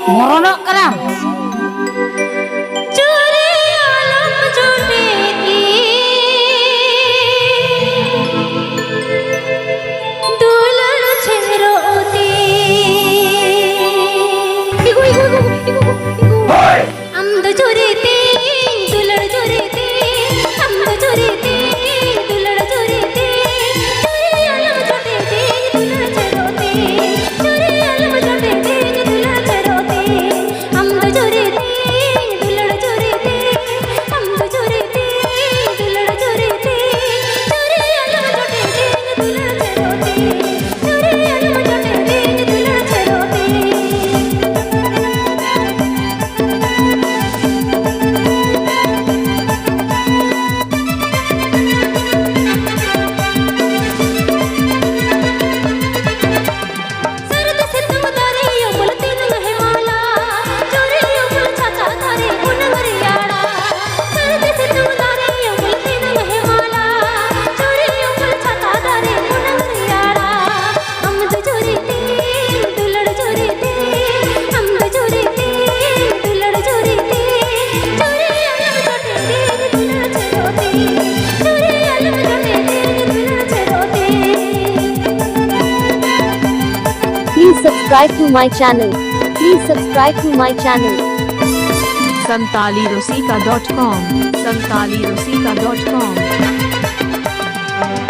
Meronok keram. Curi alam judi dulan ceroti. Igu. Amdo juriti, dulan juriti. Amdo juriti, dulan juriti. Curi alam judi dulan ceroti. Curi alam judi dulan ceroti. Amdo juriti, dulan juriti. Amdo juriti, dulan juriti. Curi alam judi dulan ceroti. Curi alam judi dulan ceroti. सरद सितम तारे यमुल तीन महिमाला चोरी यमुल छाता तारे उनगरियाड़ा सरद सितम तारे यमुल तीन महिमाला चोरी यमुल छाता तारे उनगरियाड़ा अमद चोरी ते दुलड़ चोरी ते अमद चोरी ते दुलड़ चोरी ते चोरी अलम छोटे ते दुलड़ चरोते चोरी अलम छोटे ते दुलड़ चरोते Please subscribe to my channel. Please subscribe to my channel. santalirosika.com santalirosika.com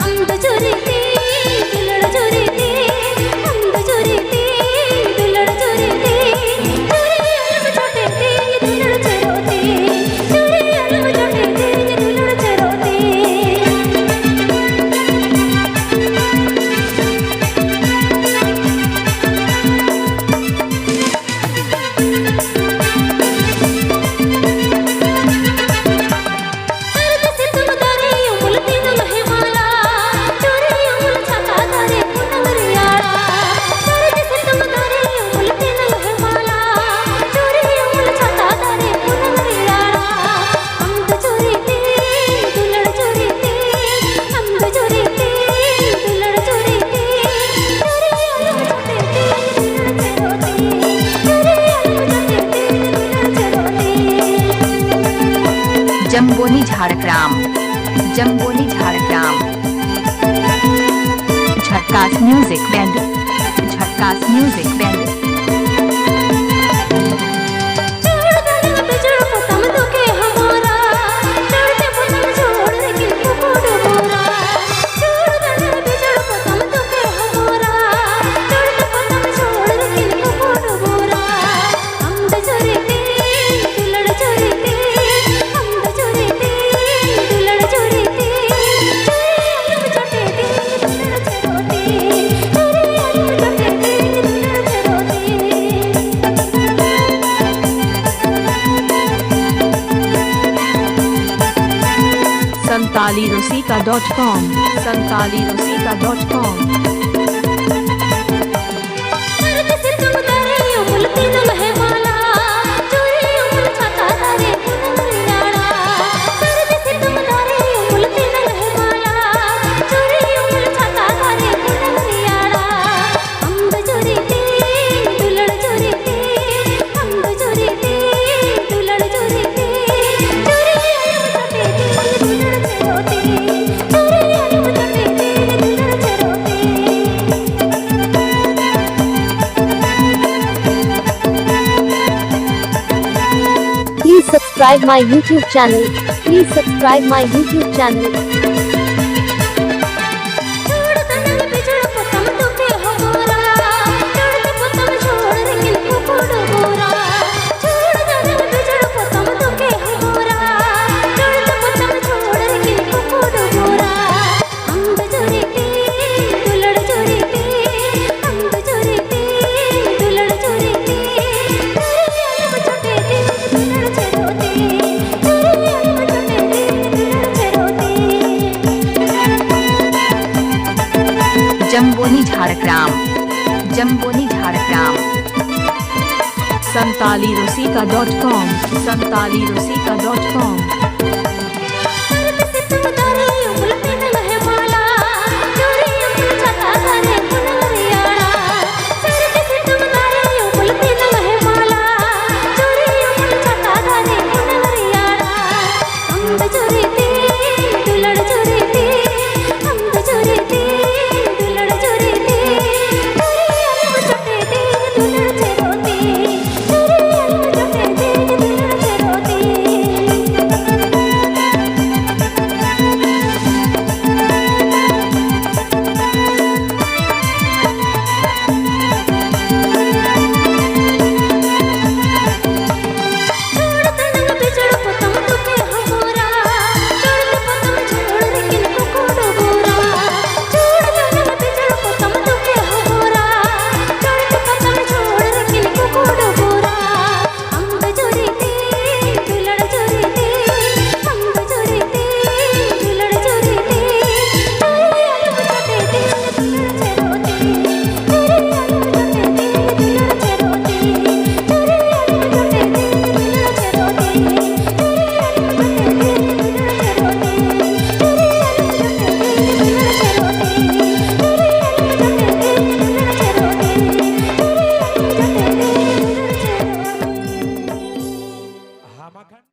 अमद चोरीते दुलड़ चोरीते अमद चोरीते दुलड़ चोरीते चोरी अलम छोटे ते दुलड़ चरोते चोरी अलम छोटे ते दुलड़ चरोते सरद सितम तारे यमुल तीन महिमाला चोरी यमुल छाता तारे उनगरियाड़ा सरद सितम तारे यमुल तीन महिमाला चोरी यमुल छाता तारे उनगरियाड़ा अमद चोरीते दुलड़ चोरीते अमद चोरीते दुलड़ चोरीते चोरी अलम छोटे ते दुलड़ चरोते चोरी अलम छोटे ते दुलड़ चरोते जम्बोनी झारग्राम झक्कास म्यूजिक बैंड चढ़दन बिजड़ पतम दुखे हमारा चढ़ते पतम छोड़ रे किनको कोड मोरा चढ़दन बिजड़ पतम दुखे हमारा चढ़ते पतम छोड़ रे किनको कोड मोरा अमद चोरीते दुलड़ चोरीते अमद चोरीते दुलड़ चोरीते चोरी अलम छोटे ते दुलड़ चरोते चोरी अलम छोटे ते दुलड़ चरोते santalirosika.com सरद सितम तारे यमुल तीन महिमाला चोरी यमुल छाता तारे उनगरियाड़ा सरद सितम तारे यमुल तीन महिमाला चोरी यमुल छाता तारे उनगरियाड़ा अमद चोरीते दुलड़ चोरीते अमद चोरीते दुलड़ चोरीते चोरी अलम छोटे ते दुलड़ चरोते चोरी अलम छोटे ते दुलड़ चरोते Please subscribe my YouTube channel. Please subscribe my YouTube channel. चढ़दन बिजड़ पतम दुखे हमारा चढ़ते पतम छोड़ रे किनको कोड मोरा चढ़दन बिजड़ पतम दुखे हमारा चढ़ते पतम छोड़ रे किनको कोड मोरा अमद चोरीते दुलड़ चोरीते अमद चोरीते दुलड़ चोरीते चोरी अलम छोटे ते दुलड़ चरोते चोरी अलम छोटे ते दुलड़ चरोते जम्बोनी झारग्राम santalirosika.com